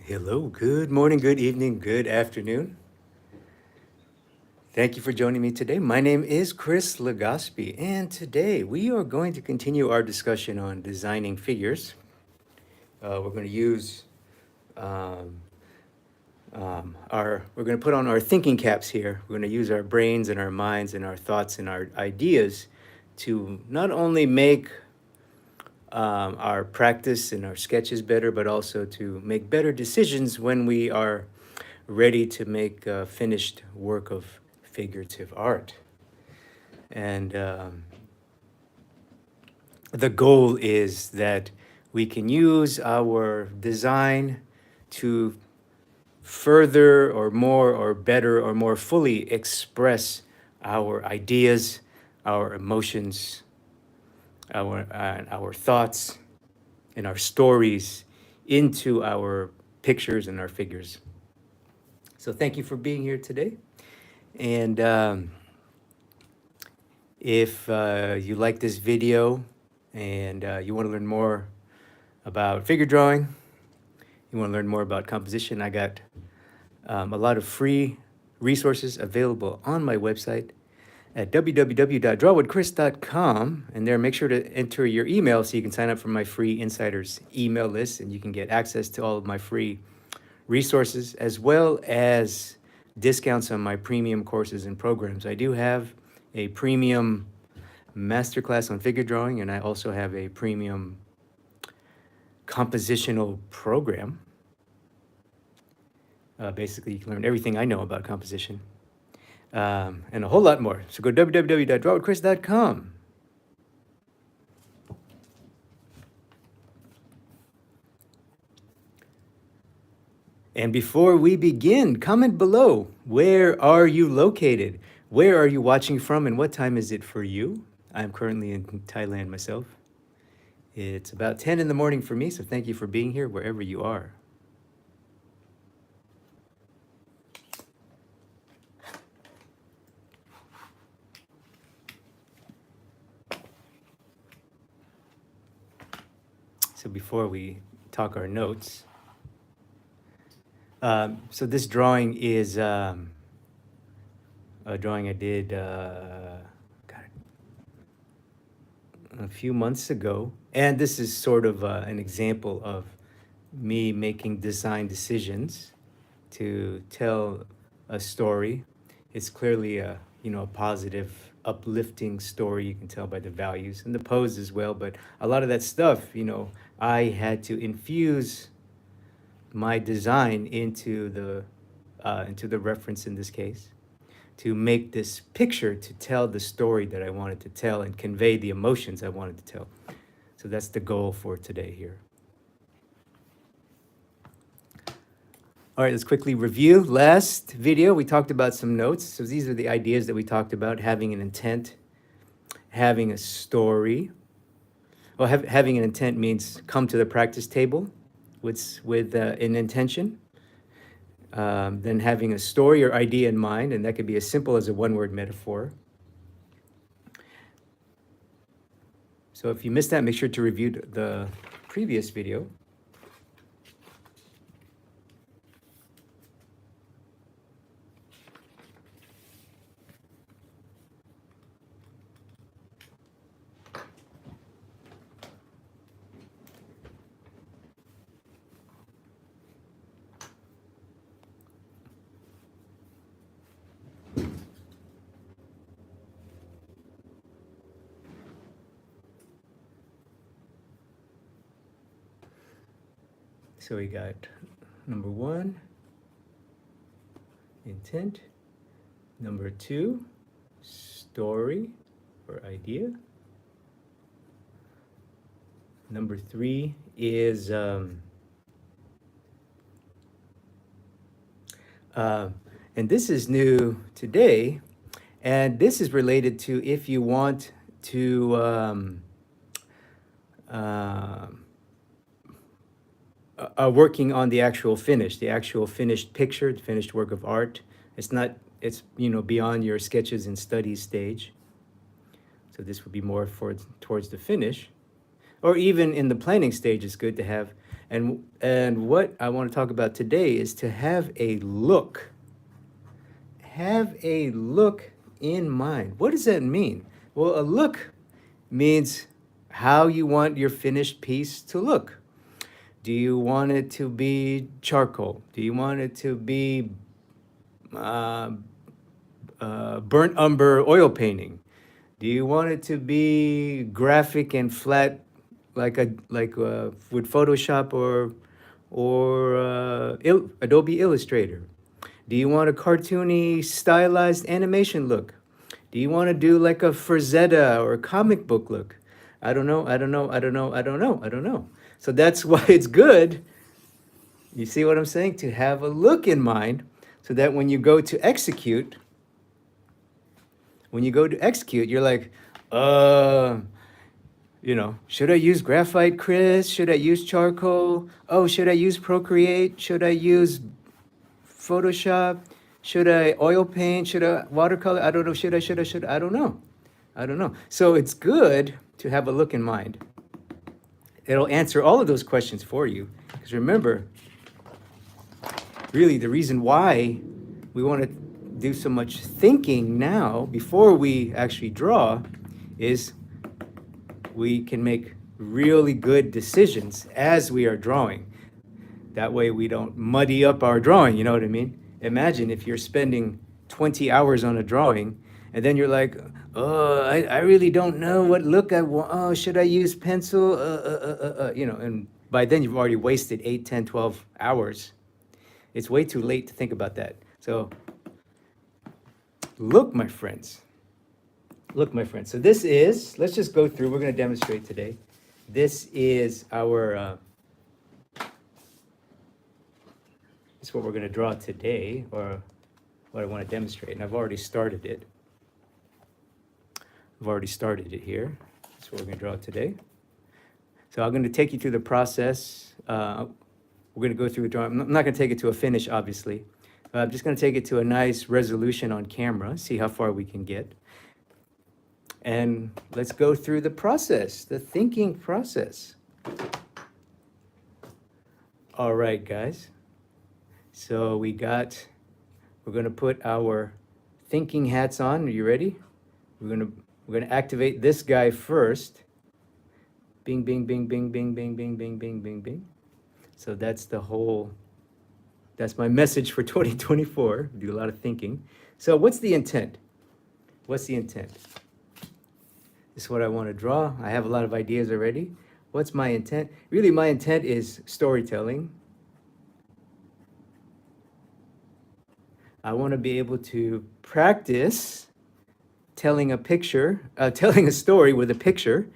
Hello, good morning, good evening, good afternoon. Thank you for joining me today. My name is Chris Legaspi, and today we are going to continue our discussion on designing figures. We're going to use we're going to put on our thinking caps here. We're going to use our brains and our minds and our thoughts and our ideas to not only make our practice and our sketches better, but also to make better decisions when we are ready to make a finished work of figurative art. And the goal is that we can use our design to further or more or better or more fully express our ideas, our emotions, our thoughts, and our stories into our pictures and our figures. So thank you for being here today. And if you like this video and you want to learn more about figure drawing, you want to learn more about composition, I got a lot of free resources available on my website at www.drawwithchris.com. And there, make sure to enter your email so you can sign up for my free insiders email list, and you can get access to all of my free resources as well as discounts on my premium courses and programs. I do have a premium masterclass on figure drawing, and I also have a premium compositional program. Basically, you can learn everything I know about composition and a whole lot more. So go to www.drawwithchris.com. And before we begin, comment below. Where are you located? Where are you watching from, and what time is it for you? I'm currently in Thailand myself. It's about 10 in the morning for me, so thank you for being here wherever you are. So before we talk our notes, so this drawing is a drawing I did a few months ago. And this is sort of an example of me making design decisions to tell a story. It's clearly a positive, uplifting story. You can tell by the values and the pose as well. But a lot of that stuff, I had to infuse my design into the reference in this case, to make this picture to tell the story that I wanted to tell and convey the emotions I wanted to tell. So that's the goal for today here. All right, let's quickly review. Last video, we talked about some notes. So these are the ideas that we talked about: having an intent, having a story. Well, having an intent means come to the practice table with an intention. Then having a story or idea in mind, and that could be as simple as a one-word metaphor. So if you missed that, make sure to review the previous video. So we got number 1, intent. Number 2, story or idea. Number 3 is and this is new today, and this is related to if you want to working on the actual finished picture, the finished work of art. It's beyond your sketches and studies stage. So this would be more towards the finish. Or even in the planning stage, it's good to have And what I want to talk about today is to have a look. Have a look in mind. What does that mean? Well, a look means how you want your finished piece to look. Do you want it to be charcoal? Do you want it to be uh, burnt umber oil painting? Do you want it to be graphic and flat, with Photoshop or Adobe Illustrator? Do you want a cartoony, stylized animation look? Do you want to do like a Frazetta or a comic book look? I don't know. I don't know. I don't know. I don't know. I don't know. So that's why it's good. You see what I'm saying? To have a look in mind, so that when you go to execute, you're like, uh, should I use graphite, Chris? Should I use charcoal? Oh, should I use Procreate? Should I use Photoshop? Should I oil paint? Should I watercolor? I don't know. Should I? I don't know. I don't know. So it's good to have a look in mind. It'll answer all of those questions for you. Because remember, really the reason why we want to do so much thinking now before we actually draw is we can make really good decisions as we are drawing. That way we don't muddy up our drawing, you know what I mean? Imagine if you're spending 20 hours on a drawing and then you're like, oh, I really don't know what look I want. Oh, should I use pencil? And by then you've already wasted 8, 10, 12 hours. It's way too late to think about that. So look, my friends. Look, my friends. So let's just go through. We're going to demonstrate today. This is this is what we're going to draw today, or what I want to demonstrate. And I've already started it. Here. That's what we're going to draw today. So I'm going to take you through the process. We're going to go through a drawing. I'm not going to take it to a finish, obviously. I'm just going to take it to a nice resolution on camera, see how far we can get. And let's go through the process, the thinking process. All right, guys. So we're going to put our thinking hats on. Are you ready? We're going to activate this guy first. Bing, bing, bing, bing, bing, bing, bing, bing, bing, bing, bing. So that's my message for 2024. Do a lot of thinking. So what's the intent? This is what I want to draw. I have a lot of ideas already. What's my intent? Really, my intent is storytelling. I want to be able to practice telling a story with a picture,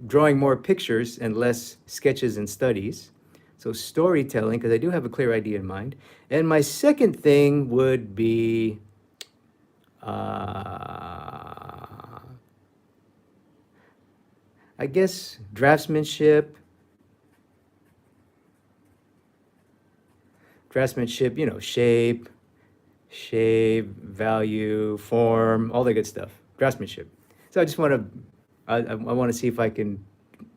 drawing more pictures and less sketches and studies. So storytelling, because I do have a clear idea in mind. And my second thing would be I guess draftsmanship, shape, value, form, all that good stuff. Draftsmanship. So I want to see if I can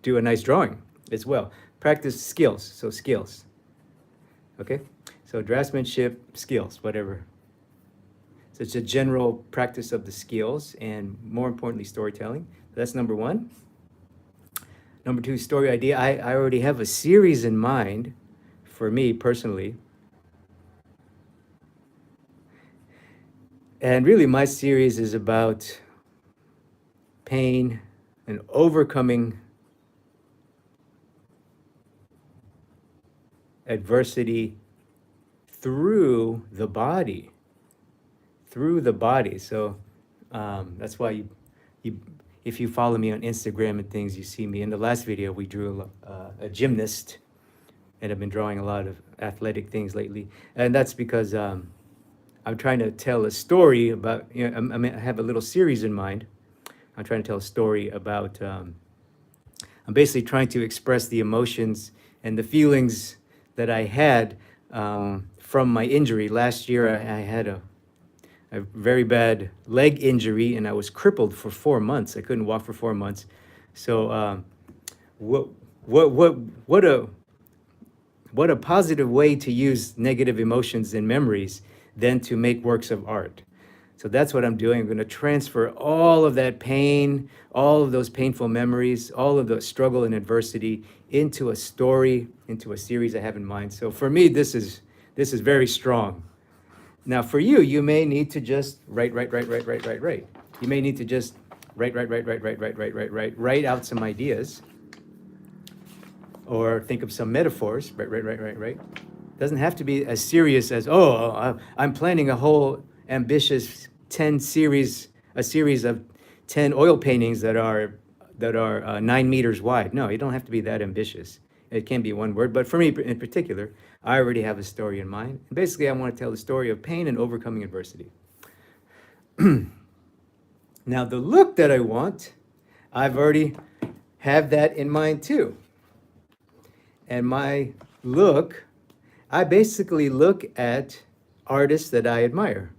do a nice drawing as well. Practice skills, so skills. Okay? So draftsmanship, skills, whatever. So it's a general practice of the skills and more importantly, storytelling. That's number one. Number two, story idea. I already have a series in mind for me personally. And really my series is about pain and overcoming adversity through the body. So that's why if you follow me on Instagram and things, you see me. In the last video, we drew a gymnast, and I've been drawing a lot of athletic things lately. And that's because I'm trying to tell a story about, I have a little series in mind. I'm trying to tell a story about, I'm basically trying to express the emotions and the feelings that I had from my injury. Last year, I had a very bad leg injury, and I was crippled for 4 months. I couldn't walk for 4 months. So what what what a what a positive way to use negative emotions and memories than to make works of art. So that's what I'm doing. I'm going to transfer all of that pain, all of those painful memories, all of the struggle and adversity into a story, into a series I have in mind. So for me, this is very strong. Now for you, you may need to just write. You may need to just write out some ideas or think of some metaphors, right. Doesn't have to be as serious as, oh, I'm planning a whole ambitious 10 series, a series of 10 oil paintings that are 9 meters wide. No, you don't have to be that ambitious. It can be one word, but for me in particular, I already have a story in mind. And basically, I want to tell the story of pain and overcoming adversity. Now, the look that I want, I've already have that in mind too. And my look, I basically look at artists that I admire.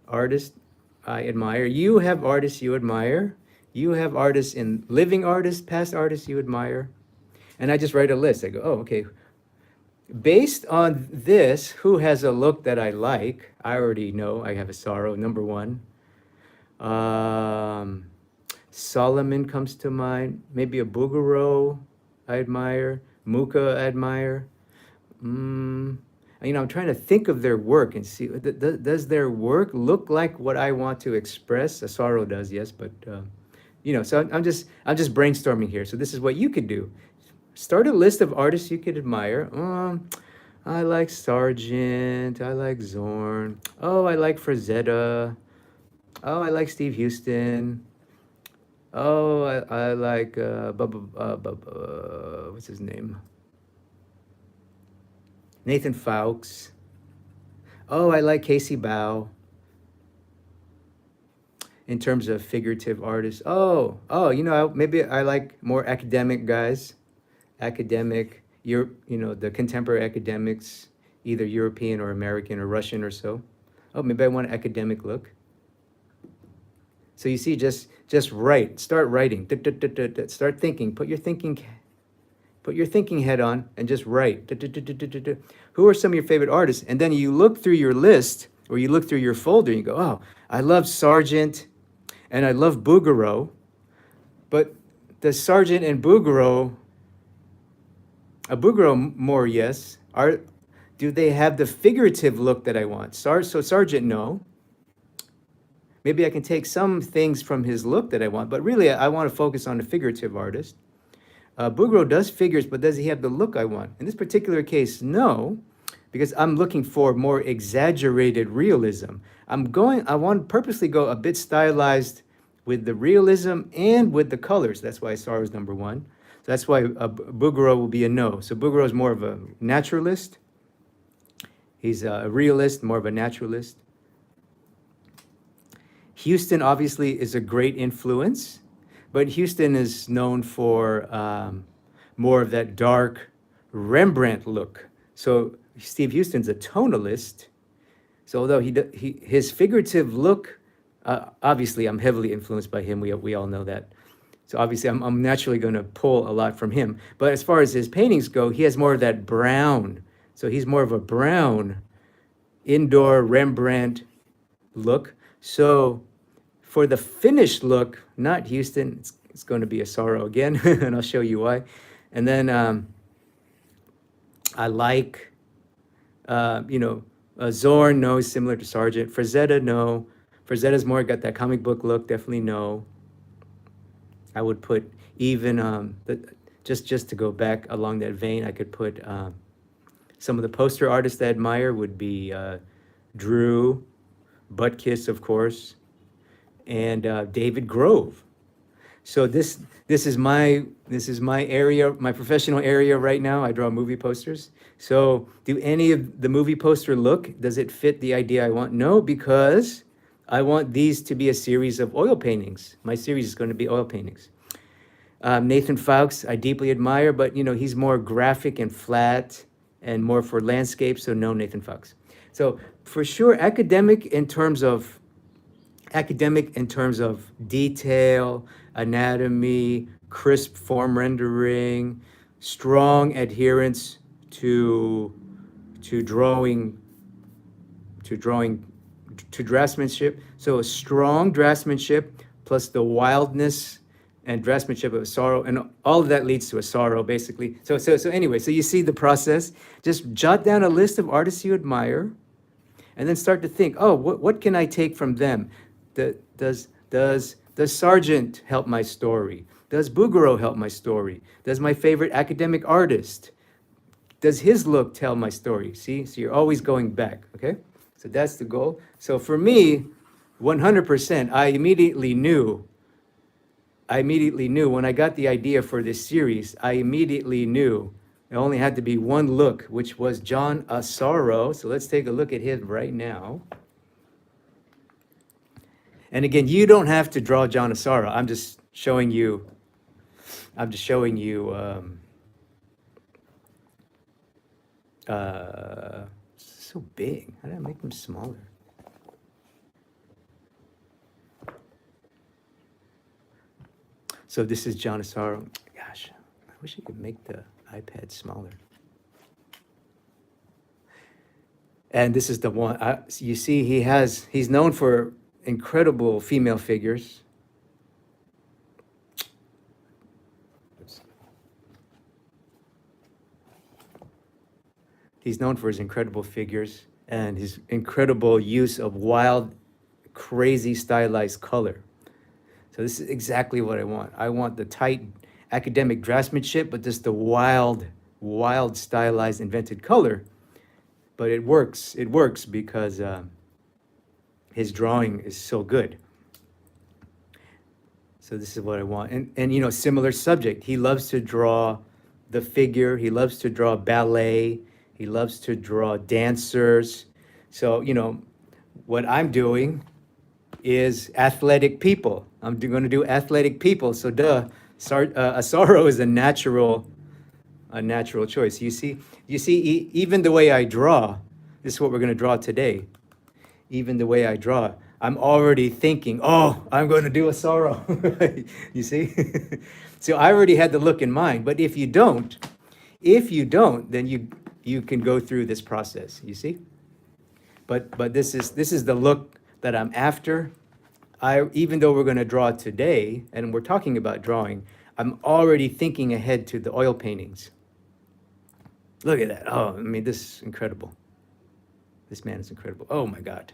Artists I admire. You have artists you admire. You have artists in living artists, past artists you admire. And I just write a list. I go, oh, okay. Based on this, who has a look that I like? I already know I have a sorrow, number one. Solomon comes to mind. Maybe a Bouguereau I admire. Muka I admire. I'm trying to think of their work and see, does their work look like what I want to express? A sorrow does, yes, but so I'm just brainstorming here. So this is what you could do. Start a list of artists you could admire. I like Sargent. I like Zorn. Oh, I like Frazetta. Oh, I like Steve Houston. Oh, I like what's his name? Nathan Fowkes. Oh, I like Casey Bow. In terms of figurative artists. Maybe I like more academic guys. The contemporary academics, either European or American or Russian or so. Oh, maybe I want an academic look. So you see, just write. Start writing. Start thinking. Put your thinking head on and just write. Who are some of your favorite artists? And then you look through your list or you look through your folder and you go, oh, I love Sargent and I love Bouguereau. But the Sargent and Bouguereau, more, yes. Do they have the figurative look that I want? So Sargent, no. Maybe I can take some things from his look that I want, but really I want to focus on the figurative artist. Bouguereau does figures, but does he have the look I want? In this particular case, no, because I'm looking for more exaggerated realism. I want to purposely go a bit stylized with the realism and with the colors. That's why sorrow is number one. So that's why Bouguereau will be a no. So Bouguereau is more of a naturalist. He's a realist, more of a naturalist. Houston obviously is a great influence, but Houston is known for more of that dark Rembrandt look. So Steve Houston's a tonalist. So although his figurative look, obviously I'm heavily influenced by him. We all know that. So obviously I'm naturally going to pull a lot from him. But as far as his paintings go, he has more of that brown. So he's more of a brown indoor Rembrandt look. So for the finished look, not Houston, it's going to be a sorrow again, and I'll show you why. And then I like, Zorn, no, is similar to Sargent. Frazetta, no. Frazetta's more got that comic book look, definitely no. I would put even, just to go back along that vein, I could put some of the poster artists I admire would be Drew, Butkiss, of course, and David Grove. So this is my area, my professional area right now. I draw movie posters. So do any of the movie poster look, does it fit the idea I want? No, because I want these to be a series of oil paintings. My series is going to be oil paintings. Nathan Fowkes, I deeply admire, but he's more graphic and flat and more for landscape, so no Nathan Fowkes. So for sure, academic in terms of academic in terms of detail, anatomy, crisp form rendering, strong adherence to to drawing to drawing to draftsmanship. So a strong draftsmanship plus the wildness and draftsmanship of sorrow, and all of that leads to a sorrow, basically. So anyway, so you see the process. Just jot down a list of artists you admire, and then start to think, oh, what can I take from them? Does Sargent help my story? Does Bouguereau help my story? Does my favorite academic artist, does his look tell my story? See, so you're always going back, okay? So that's the goal. So for me, 100%, I immediately knew when I got the idea for this series, I immediately knew it only had to be one look, which was John Asaro. So let's take a look at him right now. And again, you don't have to draw John Asaro. I'm just showing you, so big. How did I make them smaller? So this is John Asaro. Gosh, I wish I could make the iPad smaller. And this is the one, you see, he's known for incredible female figures. He's known for his incredible figures and his incredible use of wild, crazy stylized color. So this is exactly what I want. I want the tight academic draftsmanship, but just the wild, wild stylized invented color. But it works. It works because his drawing is so good. So this is what I want. And you know, similar subject. He loves to draw the figure. He loves to draw ballet. He loves to draw dancers. So, you know, what I'm doing is athletic people. I'm going to do athletic people. So Asaro is a natural choice. You see, even the way I draw, this is what we're going to draw today. Even the way I draw, I'm already thinking, oh, I'm going to do a sorrow. You see? So I already had the look in mind. But if you don't, then you can go through this process. You see? But this is the look that I'm after. Even though we're going to draw today, and we're talking about drawing, I'm already thinking ahead to the oil paintings. Look at that. Oh, I mean, this is incredible. This man is incredible. Oh my God.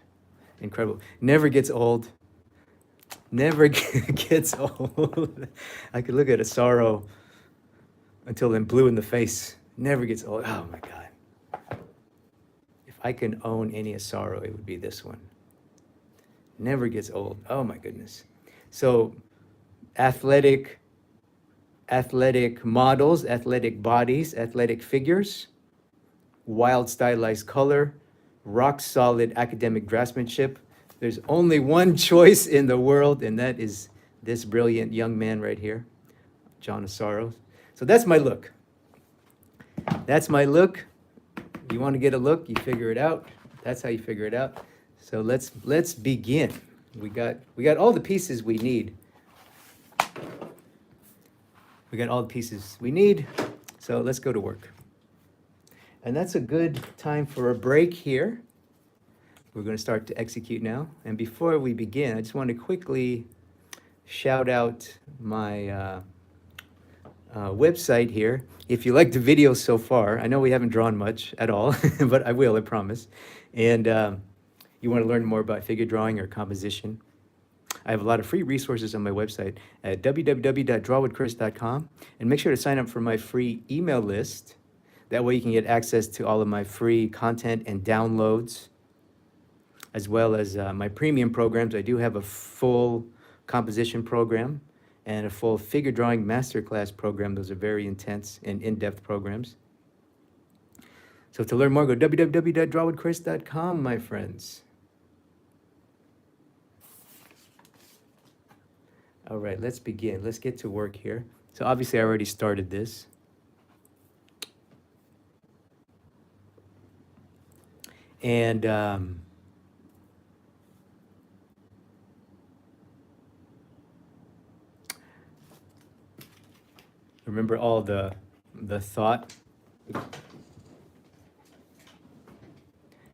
Incredible. Never gets old. Never gets old. I could look at a sorrow until I'm blue in the face. Never gets old. Oh my God. If I can own any sorrow, it would be this one. Never gets old. Oh my goodness. So athletic models, athletic bodies, athletic figures, wild stylized color, rock solid academic draftsmanship. There's only one choice in the world, and that is this brilliant young man right here, John Asaro. So that's my look. That's my look. You want to get a look, you figure it out. That's how you figure it out. So let's begin. We got all the pieces we need. We got all the pieces we need. So let's go to work. And that's a good time for a break here. We're going to start to execute now. And before we begin, I just want to quickly shout out my website here. If you like the video so far, I know we haven't drawn much at all, but I will, I promise. And you want to learn more about figure drawing or composition, I have a lot of free resources on my website at www.drawwithchris.com. And make sure to sign up for my free email list. That way you can get access to all of my free content and downloads, as well as my premium programs. I do have a full composition program and a full figure drawing masterclass program. Those are very intense and in-depth programs. So to learn more, go www.drawwithchris.com, my friends. All right, let's begin. Let's get to work here. So obviously I already started this. And Remember all the thought.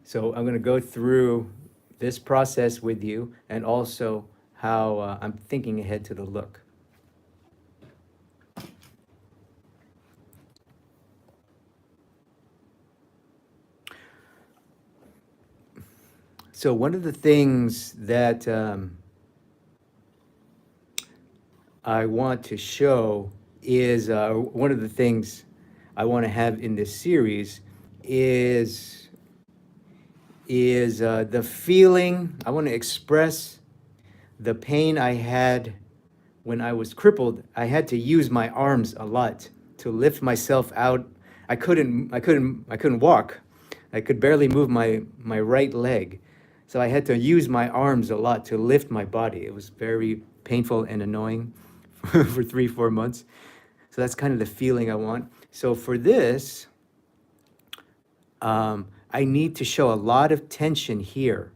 So I'm going to go through this process with you, and also how I'm thinking ahead to the look. So one of the things that I want to show is one of the things I want to have in this series is the feeling. I want to express the pain I had when I was crippled. I had to use my arms a lot to lift myself out. I couldn't walk. I could barely move my right leg. So I had to use my arms a lot to lift my body. It was very painful and annoying for 3, 4 months. So that's kind of the feeling I want. So for this, I need to show a lot of tension here.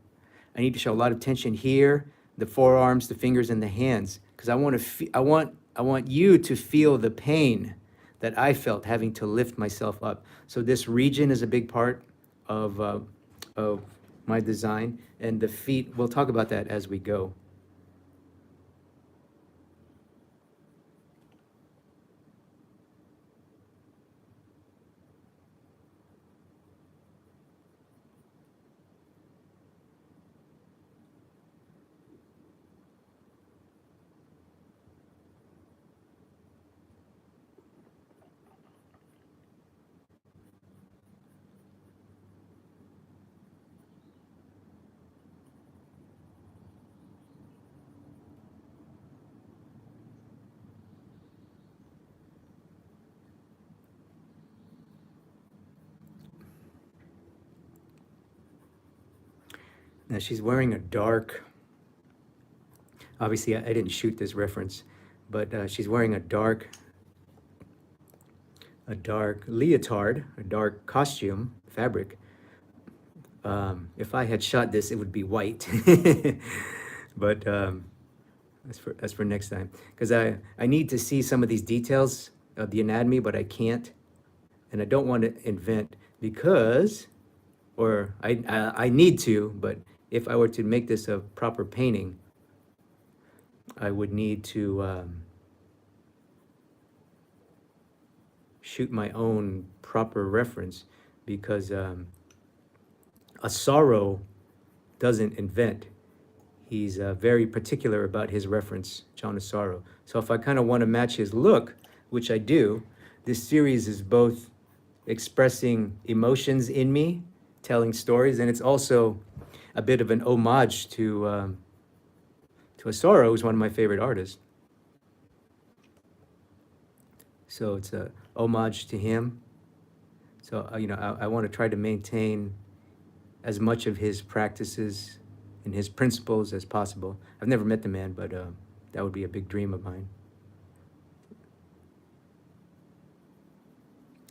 I need to show a lot of tension here, the forearms, the fingers, and the hands, because I want you to feel the pain that I felt having to lift myself up. So this region is a big part of my design, and the feet. We'll talk about that as we go. Now she's wearing a dark. Obviously, I didn't shoot this reference, but she's wearing a dark leotard, a dark costume fabric. If I had shot this, it would be white. But that's for next time, because I need to see some of these details of the anatomy, but I can't, and I don't want to invent because, or I need to, but if I were to make this a proper painting, I would need to shoot my own proper reference, because a sorrow doesn't invent. He's very particular about his reference, John Asaro. So if I kind of want to match his look, which I do, this series is both expressing emotions in me, telling stories, and it's also a bit of an homage to Asaro, who's one of my favorite artists. So it's a homage to him. So I want to try to maintain as much of his practices and his principles as possible. I've never met the man, but that would be a big dream of mine.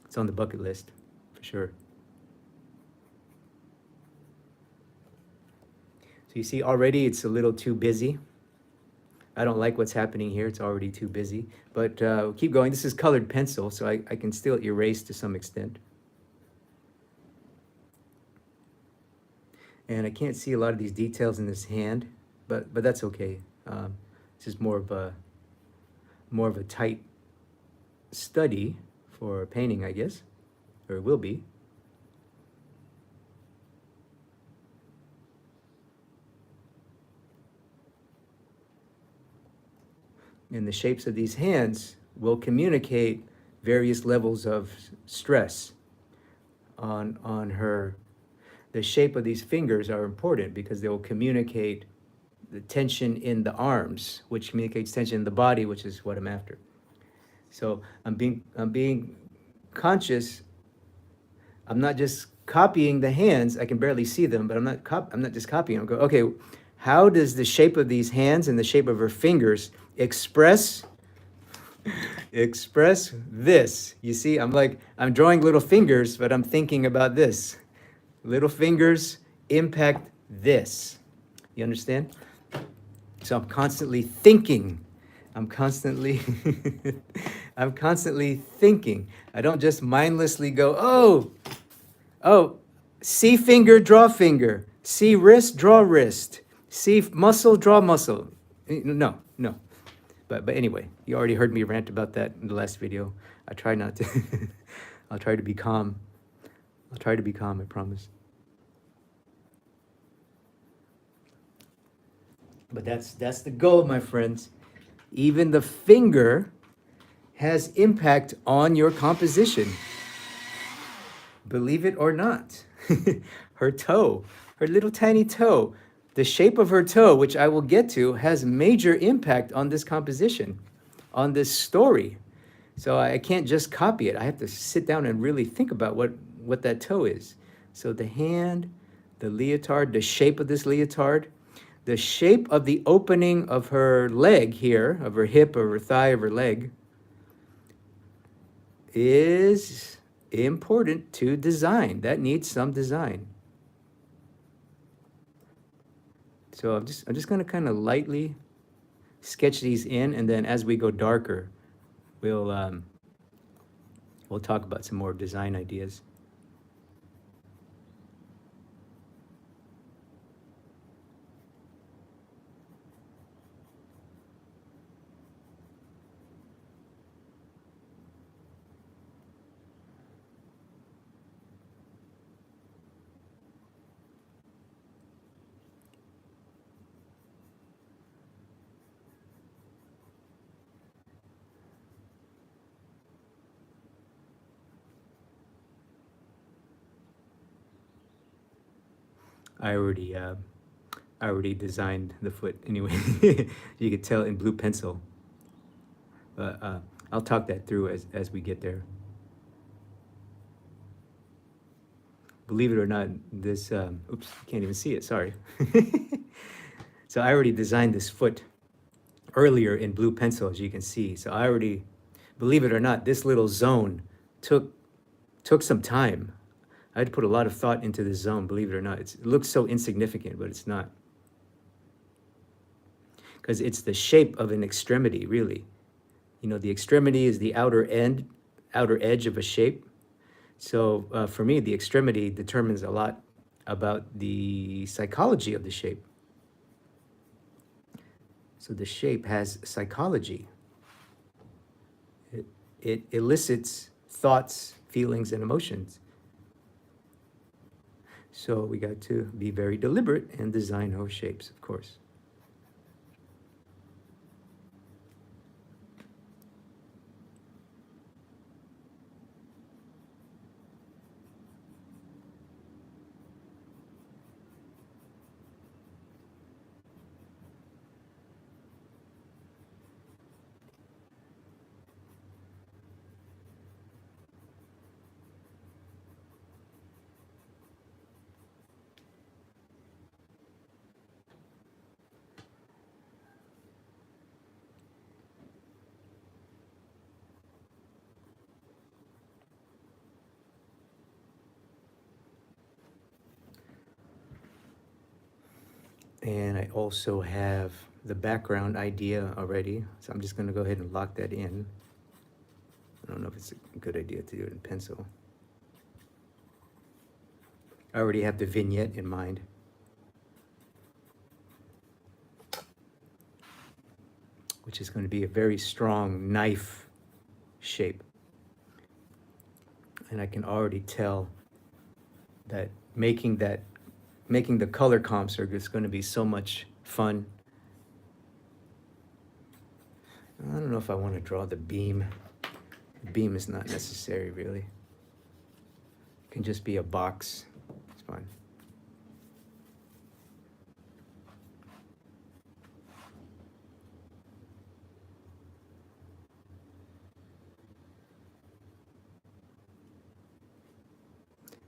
It's on the bucket list, for sure. So you see, already it's a little too busy. I don't like what's happening here. It's already too busy. But keep going. This is colored pencil, so I can still erase to some extent. And I can't see a lot of these details in this hand, but that's okay. This is more of a tight study for painting, I guess, or it will be. And the shapes of these hands will communicate various levels of stress on her. The shape of these fingers are important because they will communicate the tension in the arms, which communicates tension in the body, which is what I'm after. So I'm being conscious. I'm not just copying the hands. I can barely see them, but I'm not just copying. I'm going, okay, how does the shape of these hands and the shape of her fingers express this? You see, I'm drawing little fingers, but I'm thinking about this. Little fingers impact this. You understand? So I'm constantly thinking. I'm constantly I'm constantly thinking. I don't just mindlessly go, oh, see finger, draw finger. See wrist, draw wrist. See muscle, draw muscle. No, no. But anyway, you already heard me rant about that in the last video. I try not to. I'll try to be calm. I'll try to be calm, I promise. But that's the goal, my friends. Even the finger has impact on your composition. Believe it or not. Her toe, her little tiny toe, the shape of her toe, which I will get to, has major impact on this composition, on this story. So I can't just copy it. I have to sit down and really think about what that toe is. So the hand, the leotard, the shape of this leotard, the shape of the opening of her leg here, of her hip, of her thigh, of her leg, is important to design. That needs some design. So I'm just going to kind of lightly sketch these in, and then as we go darker, we'll talk about some more design ideas. I already designed the foot anyway. You could tell in blue pencil. But I'll talk that through as we get there. Believe it or not, this, oops, can't even see it, sorry. So I already designed this foot earlier in blue pencil, as you can see. So I already, believe it or not, this little zone took some time. I had to put a lot of thought into this zone, believe it or not. It looks so insignificant, but it's not. Because it's the shape of an extremity, really. You know, the extremity is the outer edge of a shape. So for me, the extremity determines a lot about the psychology of the shape. So the shape has psychology. It elicits thoughts, feelings, and emotions. So we got to be very deliberate and design our shapes, of course. And I also have the background idea already. So I'm just going to go ahead and lock that in. I don't know if it's a good idea to do it in pencil. I already have the vignette in mind. Which is going to be a very strong knife shape. And I can already tell that making the color comps are just going to be so much fun. I don't know if I want to draw the beam. The beam is not necessary, really. It can just be a box. It's fine.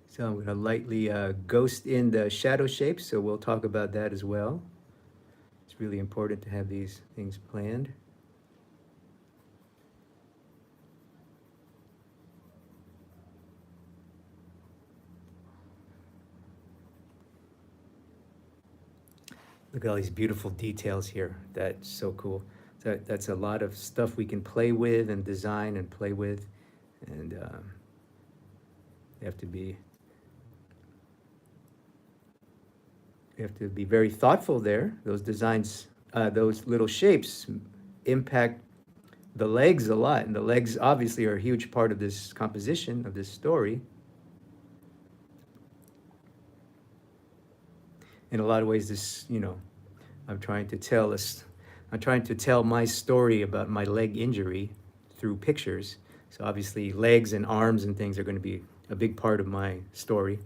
So I'm going to lightly ghost in the shadow shapes, so we'll talk about that as well. It's really important to have these things planned. Look at all these beautiful details here. That's so cool. That's a lot of stuff we can play with and design and play with. And you have to be very thoughtful there. Those designs, those little shapes impact the legs a lot, and the legs obviously are a huge part of this composition of this story. In a lot of ways, this, I'm trying to tell my story about my leg injury through pictures. So obviously legs and arms and things are going to be a big part of my story.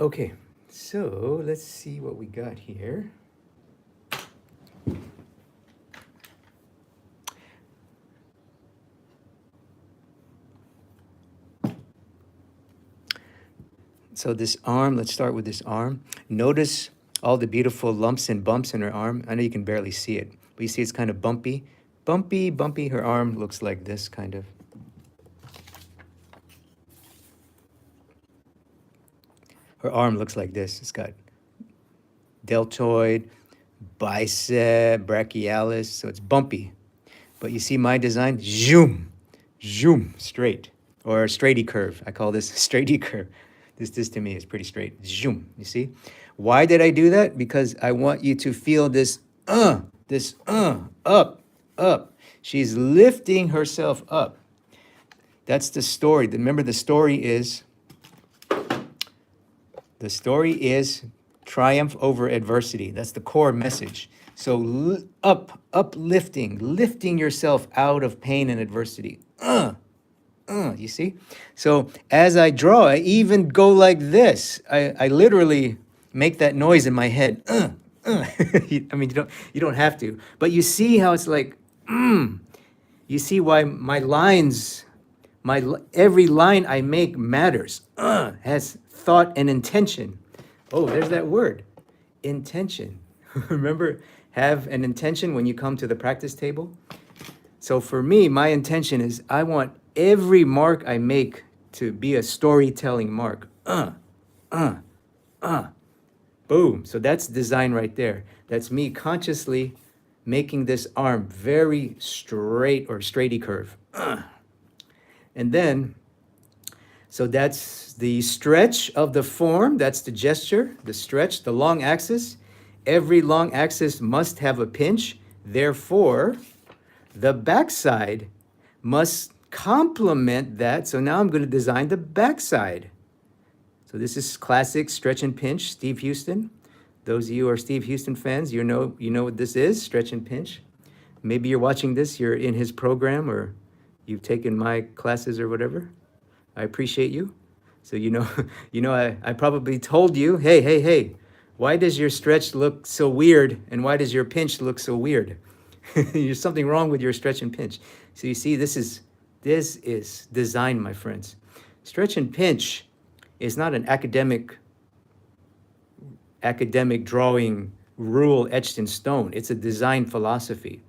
Okay, so let's see what we got here. So this arm, let's start with this arm. Notice all the beautiful lumps and bumps in her arm. I know you can barely see it, but you see it's kind of bumpy. Bumpy, bumpy. Her arm looks like this, kind of. Her arm looks like this. It's got deltoid, bicep, brachialis, so it's bumpy. But you see my design, zoom, zoom, straight, or straighty curve. I call this straighty curve. This to me is pretty straight, zoom, you see? Why did I do that? Because I want you to feel this, up, up. She's lifting herself up. That's the story. Remember, the story is triumph over adversity. That's the core message. So uplifting, lifting yourself out of pain and adversity. You see? So as I draw, I even go like this. I literally make that noise in my head. I mean, you don't have to, but you see how it's like, You see why my lines, every line I make matters. Has thought and intention. Oh, there's that word, intention. Remember, have an intention when you come to the practice table. So for me, my intention is I want every mark I make to be a storytelling mark. Boom. So that's design right there. That's me consciously making this arm very straight or straighty curve. And then, so that's the stretch of the form. That's the gesture, the stretch, the long axis. Every long axis must have a pinch. Therefore, the backside must complement that. So now I'm going to design the backside. So this is classic stretch and pinch, Steve Houston. Those of you who are Steve Houston fans, you know what this is, stretch and pinch. Maybe you're watching this, you're in his program, or you've taken my classes or whatever. I appreciate you. So I probably told you, hey, why does your stretch look so weird, and why does your pinch look so weird? There's something wrong with your stretch and pinch. So you see, this is design, my friends. Stretch and pinch is not an academic drawing rule etched in stone. It's a design philosophy.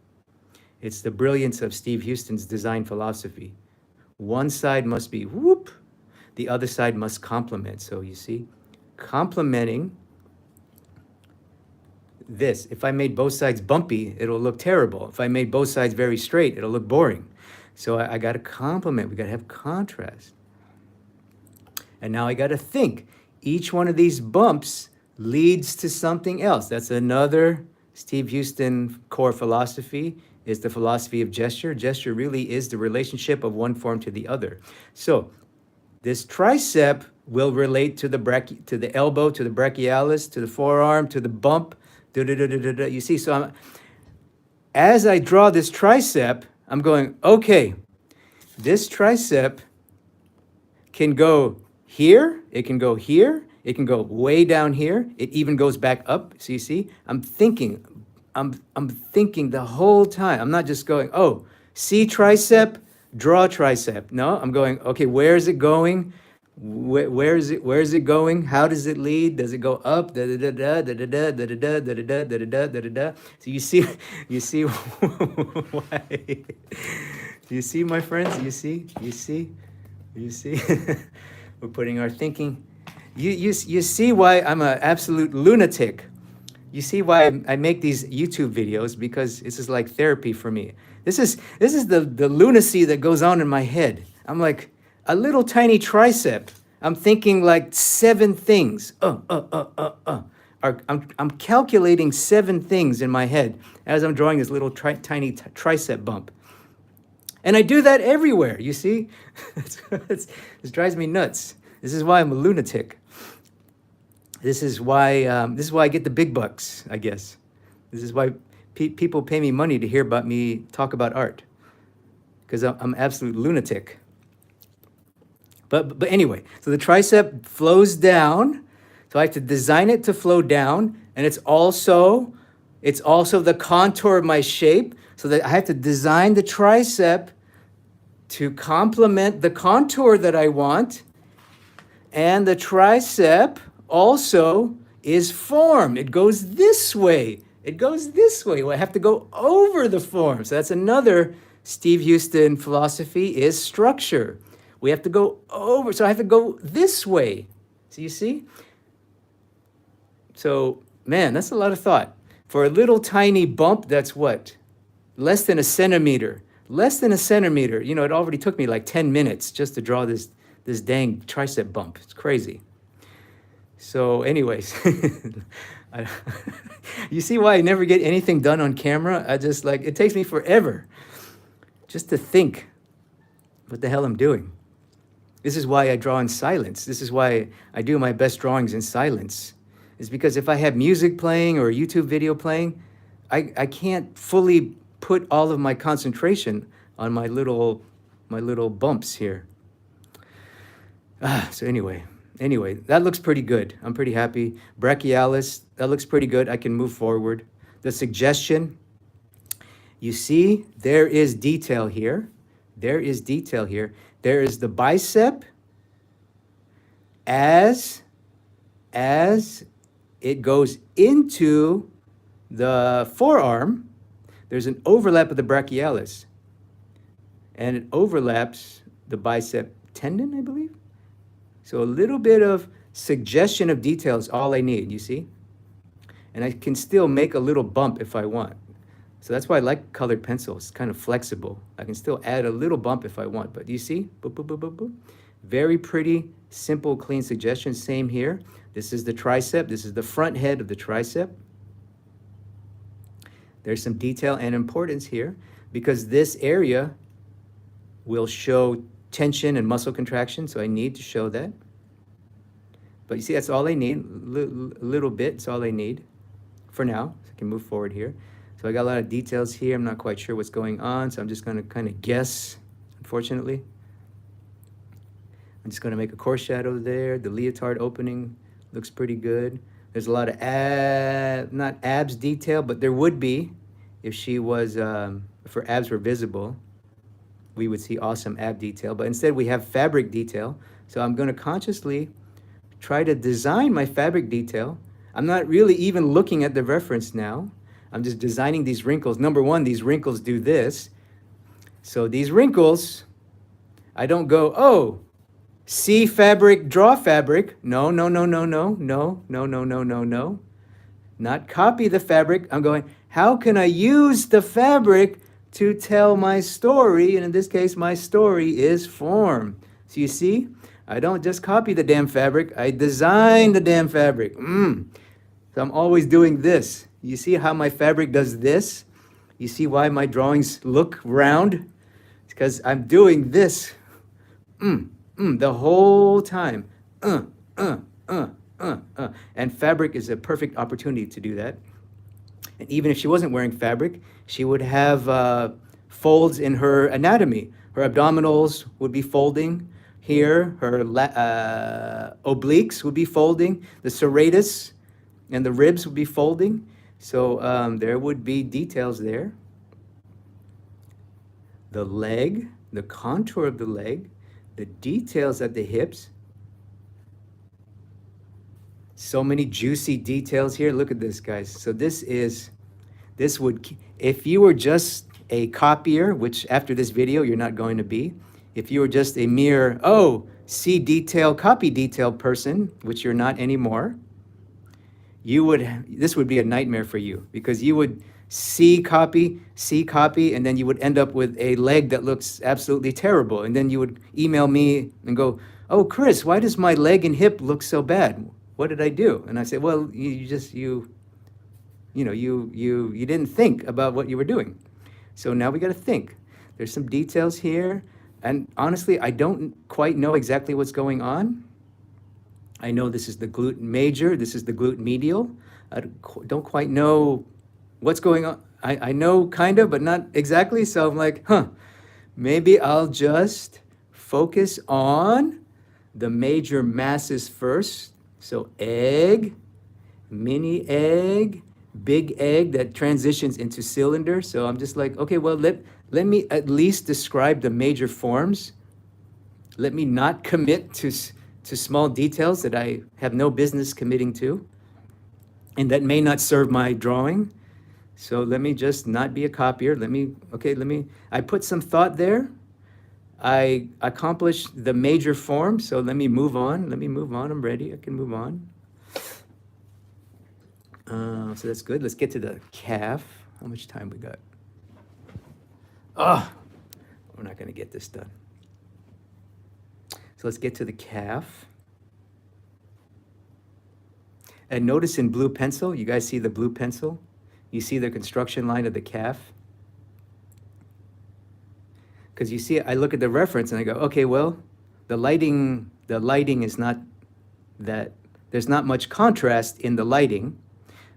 It's the brilliance of Steve Houston's design philosophy. One side must be whoop, the other side must complement. So you see, complementing this. If I made both sides bumpy, it'll look terrible. If I made both sides very straight, it'll look boring. So I got to complement. We got to have contrast. And now I got to think. Each one of these bumps leads to something else. That's another Steve Houston core philosophy, is the philosophy of gesture. Gesture really is the relationship of one form to the other. So this tricep will relate to the elbow, to the brachialis, to the forearm, to the bump. You see, so as I draw this tricep, I'm going, okay, this tricep can go here, it can go here, it can go way down here, it even goes back up. So you see, I'm thinking the whole time. I'm not just going, oh, see tricep, draw tricep. No, I'm going, okay, where is it going? Where is it going? How does it lead? Does it go up? Da da da da da da da da da da da da da da da da. So you see why? You see, my friends? You see? We're putting our thinking. You see why I'm an absolute lunatic. You see why I make these YouTube videos, because this is like therapy for me. This is the lunacy that goes on in my head. I'm like a little tiny tricep. I'm thinking like 7 things. I'm calculating 7 things in my head as I'm drawing this little tiny tricep bump. And I do that everywhere, you see? This drives me nuts. This is why I'm a lunatic. This is why I get the big bucks, I guess. This is why people pay me money to hear about me talk about art, because I'm absolute lunatic. But anyway, so the tricep flows down, so I have to design it to flow down, and it's also the contour of my shape, so that I have to design the tricep to complement the contour that I want, and the tricep also is form. It goes this way. Well, I have to go over the form. So that's another Steve Houston philosophy, is structure. We have to go over. So I have to go this way. So you see? So, man, that's a lot of thought. For a little tiny bump, that's what? Less than a centimeter. You know, it already took me like 10 minutes just to draw this dang tricep bump. It's crazy. So anyways, you see why I never get anything done on camera? It takes me forever just to think what the hell I'm doing. This is why I draw in silence. This is why I do my best drawings in silence. It's because if I have music playing or a YouTube video playing, I can't fully put all of my concentration on my little bumps here. So anyway, that looks pretty good. I'm pretty happy. Brachialis, that looks pretty good. I can move forward. The suggestion, you see, there is detail here. There is the bicep as it goes into the forearm. There's an overlap of the brachialis, and it overlaps the bicep tendon, I believe. So a little bit of suggestion of detail is all I need, you see? And I can still make a little bump if I want. So that's why I like colored pencils. It's kind of flexible. I can still add a little bump if I want, but you see? Boop, boop, boop, boop, boop. Very pretty, simple, clean suggestion. Same here. This is the tricep. This is the front head of the tricep. There's some detail and importance here, because this area will show tension and muscle contraction, so I need to show that. But you see, that's all I need. A little bit, it's all I need for now. So I can move forward here. So I got a lot of details here. I'm not quite sure what's going on, so I'm just going to kind of guess, unfortunately. I'm just going to make a coarse shadow there. The leotard opening looks pretty good. There's a lot of not abs detail, but there would be if she was, if her abs were visible. We would see awesome ab detail, but instead we have fabric detail. So I'm going to consciously try to design my fabric detail. I'm not really even looking at the reference now. I'm just designing these wrinkles. Number one, these wrinkles do this. So these wrinkles, I don't go, oh, see fabric, draw fabric. No. Not copy the fabric. I'm going, how can I use the fabric to tell my story? And in this case, my story is form. So you see, I don't just copy the damn fabric, I design the damn fabric. So I'm always doing this. You see how my fabric does this? You see why my drawings look round? It's because I'm doing this the whole time. And fabric is a perfect opportunity to do that. And even if she wasn't wearing fabric, she would have folds in her anatomy. Her abdominals would be folding here. Her obliques would be folding. The serratus and the ribs would be folding. So there would be details there. The leg, the contour of the leg, the details at the hips. So many juicy details here. Look at this, guys. So this would, if you were just a copier, which after this video you're not going to be, if you were just a mere, oh, see detail, copy detail person, which you're not anymore, this would be a nightmare for you, because you would see copy, and then you would end up with a leg that looks absolutely terrible. And then you would email me and go, oh, Chris, why does my leg and hip look so bad? What did I do? And I said, well, you didn't think about what you were doing. So now we got to think. There's some details here. And honestly, I don't quite know exactly what's going on. I know this is the glute major, this is the glute medial. I don't quite know what's going on. I know kind of, but not exactly. So I'm like, maybe I'll just focus on the major masses first. So egg, mini egg, big egg that transitions into cylinder. So I'm just like, okay, well, let me at least describe the major forms. Let me not commit to small details that I have no business committing to and that may not serve my drawing. So let me just not be a copier. I put some thought there. I accomplished the major form, so let me move on. I'm ready. I can move on. So that's good. Let's get to the calf. How much time we got? We're not going to get this done. So let's get to the calf. And notice in blue pencil, you guys see the blue pencil? You see the construction line of the calf? Because you see, I look at the reference and I go, okay, well, the lighting is not that, there's not much contrast in the lighting,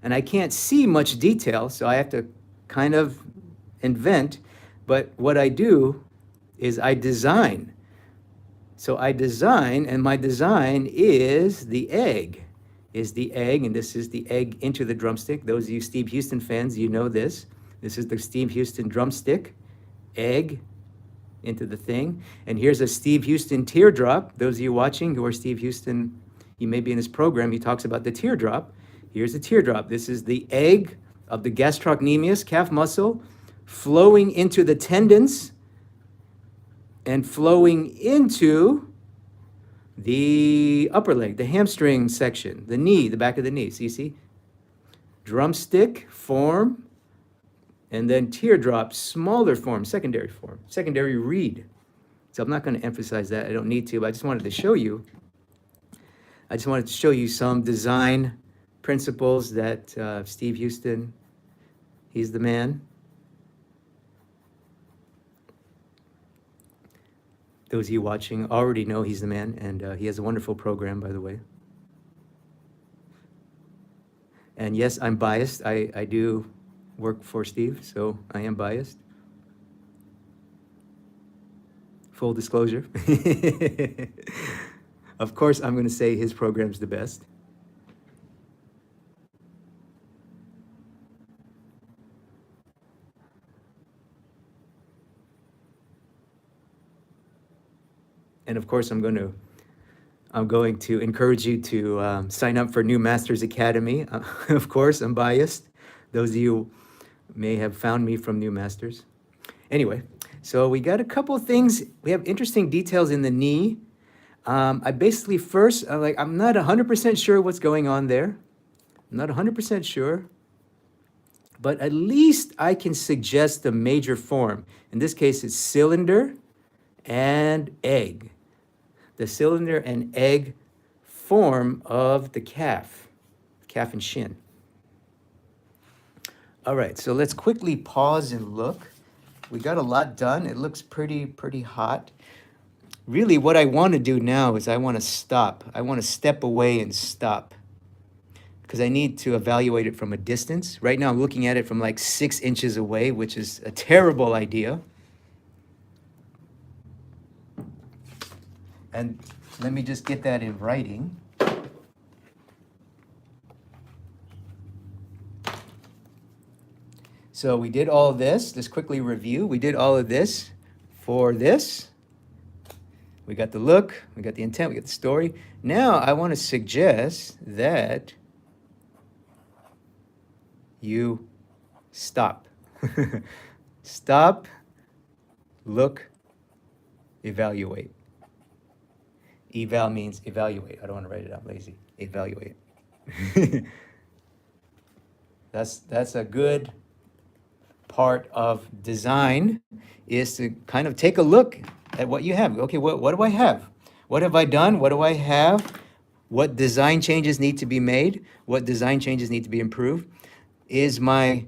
and I can't see much detail, so I have to kind of invent. But what I do is I design. So I design, and my design is the egg, and this is the egg into the drumstick. Those of you Steve Houston fans, you know this. This is the Steve Houston drumstick, egg into the thing. And here's a Steve Houston teardrop. Those of you watching who are Steve Houston, you may be in his program, he talks about the teardrop. Here's the teardrop. This is the egg of the gastrocnemius, calf muscle, flowing into the tendons and flowing into the upper leg, the hamstring section, the knee, the back of the knee. So you see, drumstick form, and then teardrop, smaller form, secondary reed. So I'm not going to emphasize that. I don't need to, but I just wanted to show you. I just wanted to show you some design principles that Steve Houston, he's the man. Those of you watching already know he's the man, and he has a wonderful program, by the way. And yes, I'm biased. I do work for Steve, so I am biased. Full disclosure. Of course, I'm going to say his program's the best. And of course, I'm going to encourage you to sign up for New Masters Academy. Of course, I'm biased. Those of you may have found me from New Masters. Anyway, so we got a couple of things. We have interesting details in the knee. I basically first, I'm not 100% sure what's going on there. I'm not 100% sure. But at least I can suggest the major form. In this case, it's cylinder and egg. The cylinder and egg form of the calf and shin. All right, so let's quickly pause and look. We got a lot done. It looks pretty hot. Really, what I want to do now is I want to stop. I want to step away and stop, because I need to evaluate it from a distance. Right now, I'm looking at it from like 6 inches away, which is a terrible idea. And let me just get that in writing. So we did all of this. Let's quickly review. We did all of this for this. We got the look, we got the intent, we got the story. Now I want to suggest that you stop. Stop, look, evaluate. Eval means evaluate. I don't want to write it out, lazy. Evaluate. That's a good part of design, is to kind of take a look at what you have. Okay, what do I have? What have I done? What do I have? What design changes need to be made? What design changes need to be improved? Is my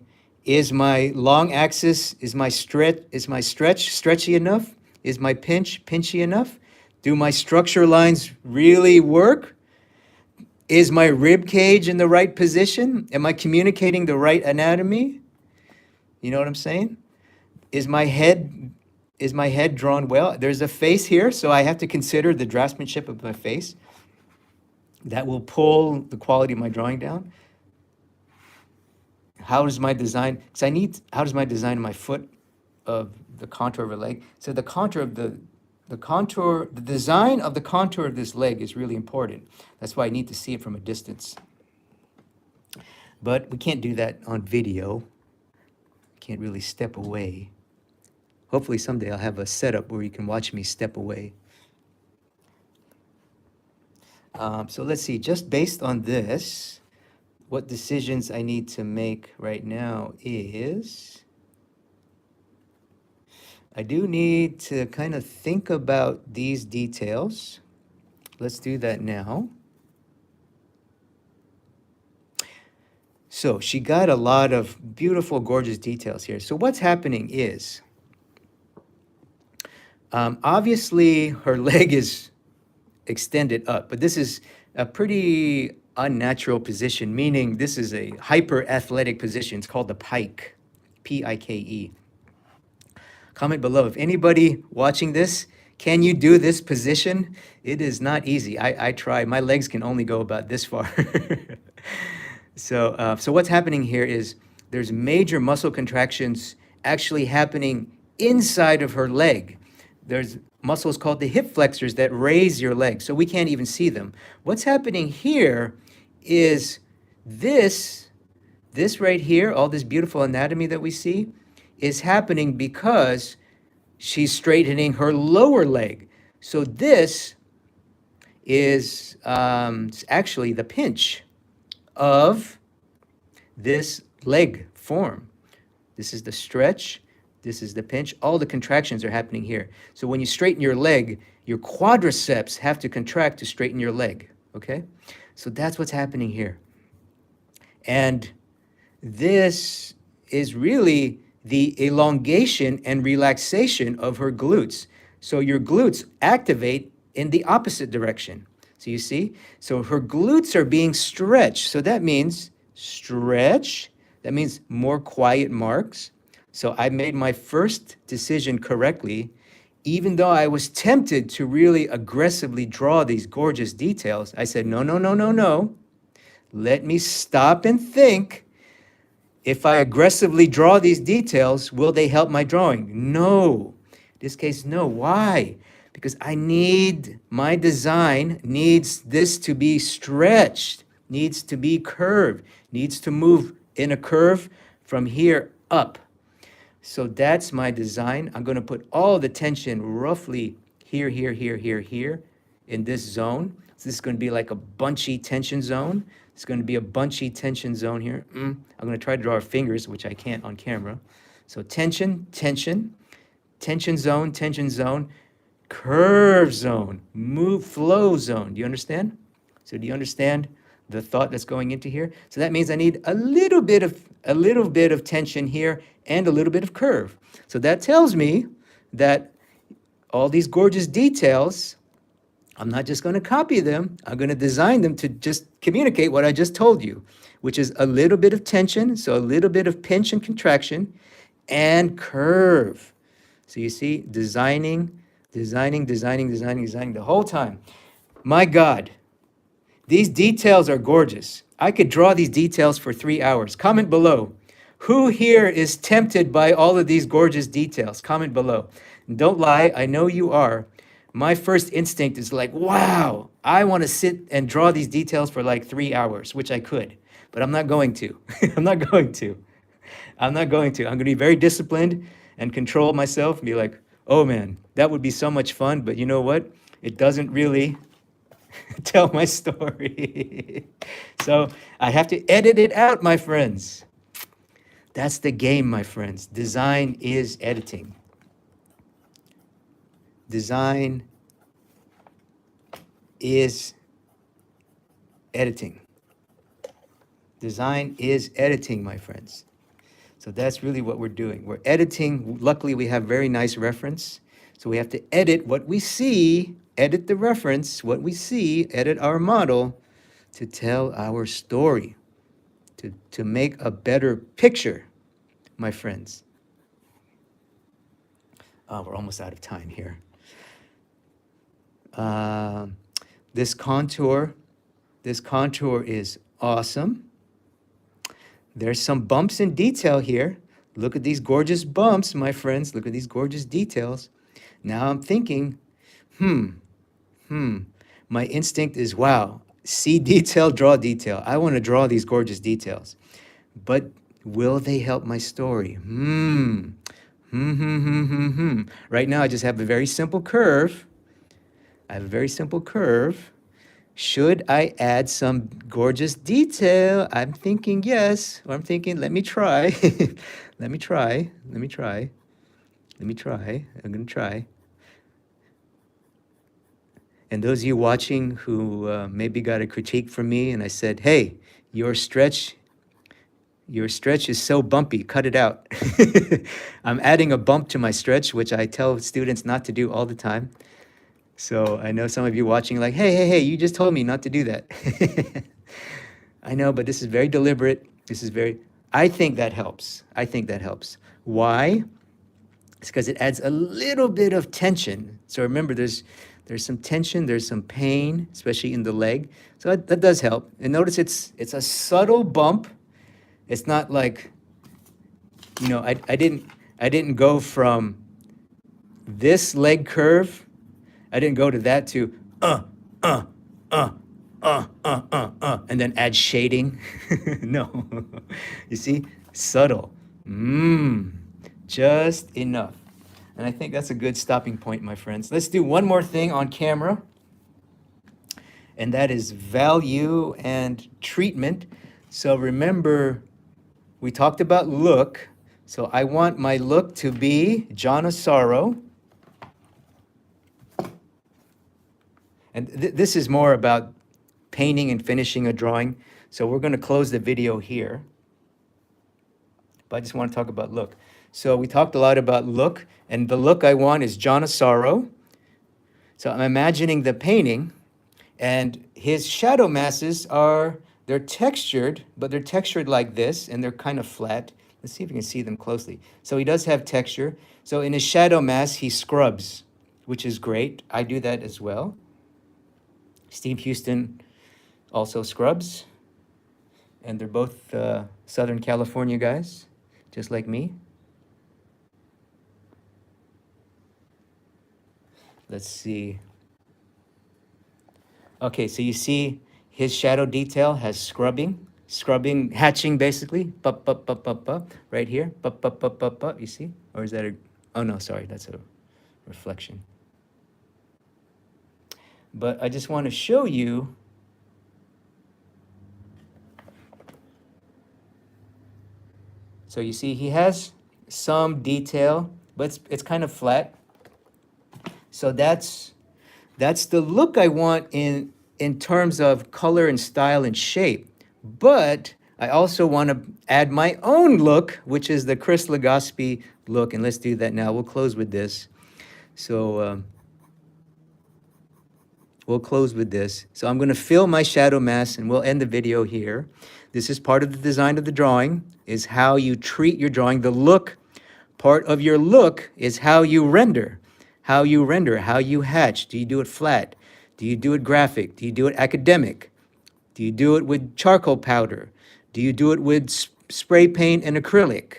long axis, is my stretch stretchy enough? Is my pinch pinchy enough? Do my structure lines really work? Is my rib cage in the right position? Am I communicating the right anatomy? You know what I'm saying? Is my head drawn well? There's a face here, so I have to consider the draftsmanship of my face. That will pull the quality of my drawing down. How does my design, how does my design of my foot, of the contour of a leg? So the contour of the design of the contour of this leg is really important. That's why I need to see it from a distance. But we can't do that on video. Can't really step away. Hopefully someday I'll have a setup where you can watch me step away. So let's see, just based on this, what decisions I need to make right now is, I do need to kind of think about these details. Let's do that now. So she got a lot of beautiful, gorgeous details here. So what's happening is, obviously her leg is extended up, but this is a pretty unnatural position, meaning this is a hyper athletic position. It's called the Pike, P-I-K-E. Comment below if anybody watching this, can you do this position? It is not easy. I try. My legs can only go about this far. So what's happening here is there's major muscle contractions actually happening inside of her leg. There's muscles called the hip flexors that raise your leg, so we can't even see them. What's happening here is this right here, all this beautiful anatomy that we see, is happening because she's straightening her lower leg. So this is actually the pinch of this leg form. This is the stretch, this is the pinch. All the contractions are happening here. So when you straighten your leg, your quadriceps have to contract to straighten your leg, okay? So that's what's happening here. And this is really the elongation and relaxation of her glutes. So your glutes activate in the opposite direction. So you see? So her glutes are being stretched. So that means stretch. That means more quiet marks. So I made my first decision correctly, even though I was tempted to really aggressively draw these gorgeous details. I said, no, no, no, no, no. Let me stop and think. If I aggressively draw these details, will they help my drawing? No. In this case, no. Why? Because my design needs this to be stretched, needs to be curved, needs to move in a curve from here up. So that's my design. I'm going to put all the tension roughly here, here, here, here, here in this zone. So this is going to be like a bunchy tension zone. It's going to be a bunchy tension zone here. I'm going to try to draw our fingers, which I can't on camera. So tension, tension, tension zone, curve zone, move, flow zone. Do you understand? So do you understand the thought that's going into here? So that means I need a little bit of tension here and a little bit of curve. So that tells me that all these gorgeous details, I'm not just going to copy them. I'm going to design them to just communicate what I just told you, which is a little bit of tension, so a little bit of pinch and contraction, and curve. So you see, designing Designing, designing, designing, designing the whole time. My God, these details are gorgeous. I could draw these details for 3 hours. Comment below. Who here is tempted by all of these gorgeous details? Comment below. Don't lie, I know you are. My first instinct is like, wow, I want to sit and draw these details for like 3 hours, which I could, but I'm not going to. I'm not going to. I'm not going to. I'm going to be very disciplined and control myself and be like, oh man, that would be so much fun, but you know what? It doesn't really tell my story. So I have to edit it out, my friends. That's the game, my friends. Design is editing. Design is editing. Design is editing, my friends. So that's really what we're doing. We're editing. Luckily, we have very nice reference. So we have to edit what we see, edit the reference, what we see, edit our model to tell our story, to make a better picture, my friends. Oh, we're almost out of time here. This contour is awesome. There's some bumps in detail here. Look at these gorgeous bumps, my friends. Look at these gorgeous details. Now I'm thinking, my instinct is, wow, see detail, draw detail. I want to draw these gorgeous details. But will they help my story? Right now I just have a very simple curve. I have a very simple curve. Should I add some gorgeous detail? I'm thinking yes, or I'm thinking, let me try. Let me try. I'm gonna try. And those of you watching who maybe got a critique from me and I said, hey, your stretch is so bumpy, cut it out. I'm adding a bump to my stretch, which I tell students not to do all the time. So I know some of you watching like, hey, you just told me not to do that. I know, but this is very deliberate. I think that helps. Why? It's because it adds a little bit of tension. So remember, there's some tension, there's some pain, especially in the leg. So that does help. And notice it's a subtle bump. It's not like, I didn't go from this leg curve. I didn't go to that to and then add shading. No, you see, subtle, just enough. And I think that's a good stopping point, my friends. Let's do one more thing on camera, and that is value and treatment. So remember, we talked about look. So I want my look to be John of Sorrow. And this is more about painting and finishing a drawing. So we're going to close the video here. But I just want to talk about look. So we talked a lot about look, and the look I want is John of Sorrow. So I'm imagining the painting, and his shadow masses they're textured, but they're textured like this, and they're kind of flat. Let's see if we can see them closely. So he does have texture. So in his shadow mass, he scrubs, which is great. I do that as well. Steve Houston also scrubs, and they're both Southern California guys, just like me. Let's see. Okay, so you see his shadow detail has scrubbing, hatching basically, right here, you see? Or is that oh no, sorry, that's a reflection. But I just want to show you so you see he has some detail, but it's kind of flat. So that's the look I want in terms of color and style and shape. But I also want to add my own look, which is the Chris Legaspi look, and let's do that now. We'll close with this. So we'll close with this. So I'm going to fill my shadow mass, and we'll end the video here. This is part of the design of the drawing, is how you treat your drawing. The look, part of your look is how you render, how you render, how you hatch. Do you do it flat? Do you do it graphic? Do you do it academic? Do you do it with charcoal powder? Do you do it with spray paint and acrylic?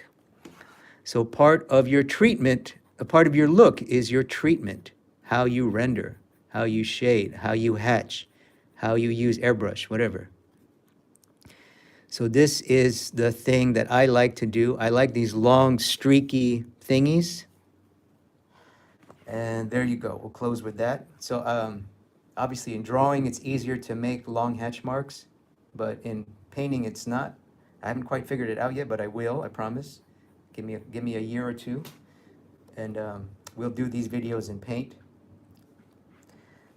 So part of your treatment, a part of your look is your treatment, how you render, how you shade, how you hatch, how you use airbrush, whatever. So this is the thing that I like to do. I like these long, streaky thingies. And there you go. We'll close with that. So obviously in drawing, it's easier to make long hatch marks, but in painting, it's not. I haven't quite figured it out yet, but I will, I promise. Give me a year or two, and we'll do these videos in paint.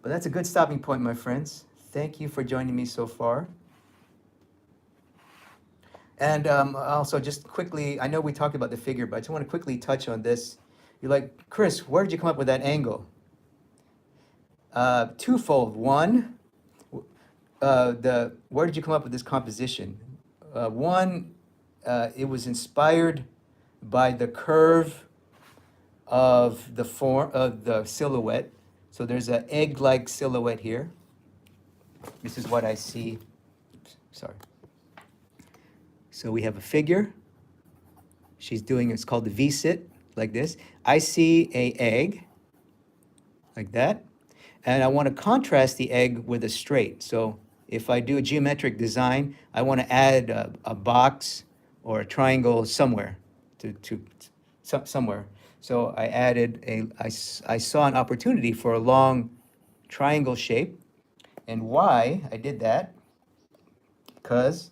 But that's a good stopping point, my friends. Thank you for joining me so far. And also, just quickly, I know we talked about the figure, but I just want to quickly touch on this. You're like, Chris, where did you come up with that angle? Twofold. One, where did you come up with this composition? One, it was inspired by the curve of the form of the silhouette. So there's an egg-like silhouette here. This is what I see. Oops, sorry. So we have a figure. She's doing, it's called the V-sit, like this. I see a egg, like that. And I want to contrast the egg with a straight. So if I do a geometric design, I want to add a box or a triangle somewhere, somewhere. So I added I saw an opportunity for a long triangle shape. And why I did that, because,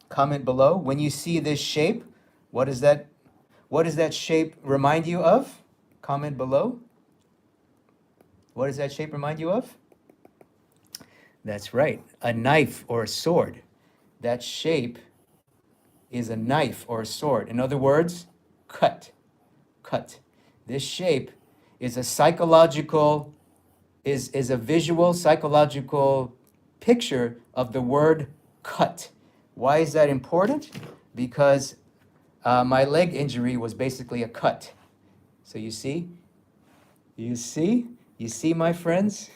comment below, when you see this shape, what does that shape remind you of? Comment below. What does that shape remind you of? That's right, a knife or a sword. That shape is a knife or a sword. In other words, cut. This shape is a psychological, is a visual psychological picture of the word cut. Why is that important? Because my leg injury was basically a cut. So you see, my friends,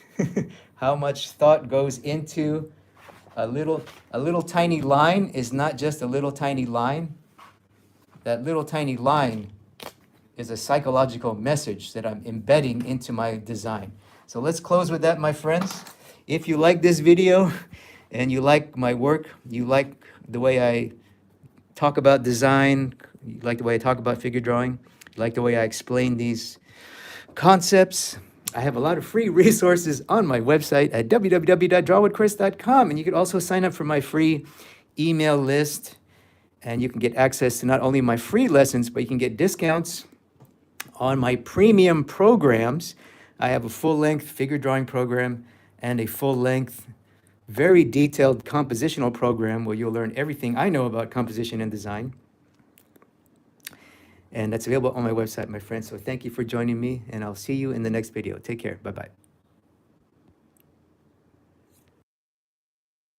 how much thought goes into a little tiny line is not just a little tiny line. That little tiny line is a psychological message that I'm embedding into my design. So let's close with that, my friends. If you like this video and you like my work, you like the way I talk about design, you like the way I talk about figure drawing, you like the way I explain these concepts, I have a lot of free resources on my website at www.drawwithchris.com. And you can also sign up for my free email list. And you can get access to not only my free lessons, but you can get discounts on my premium programs. I have a full-length figure drawing program and a full-length, very detailed compositional program where you'll learn everything I know about composition and design. And that's available on my website, my friends. So thank you for joining me, and I'll see you in the next video. Take care. Bye-bye.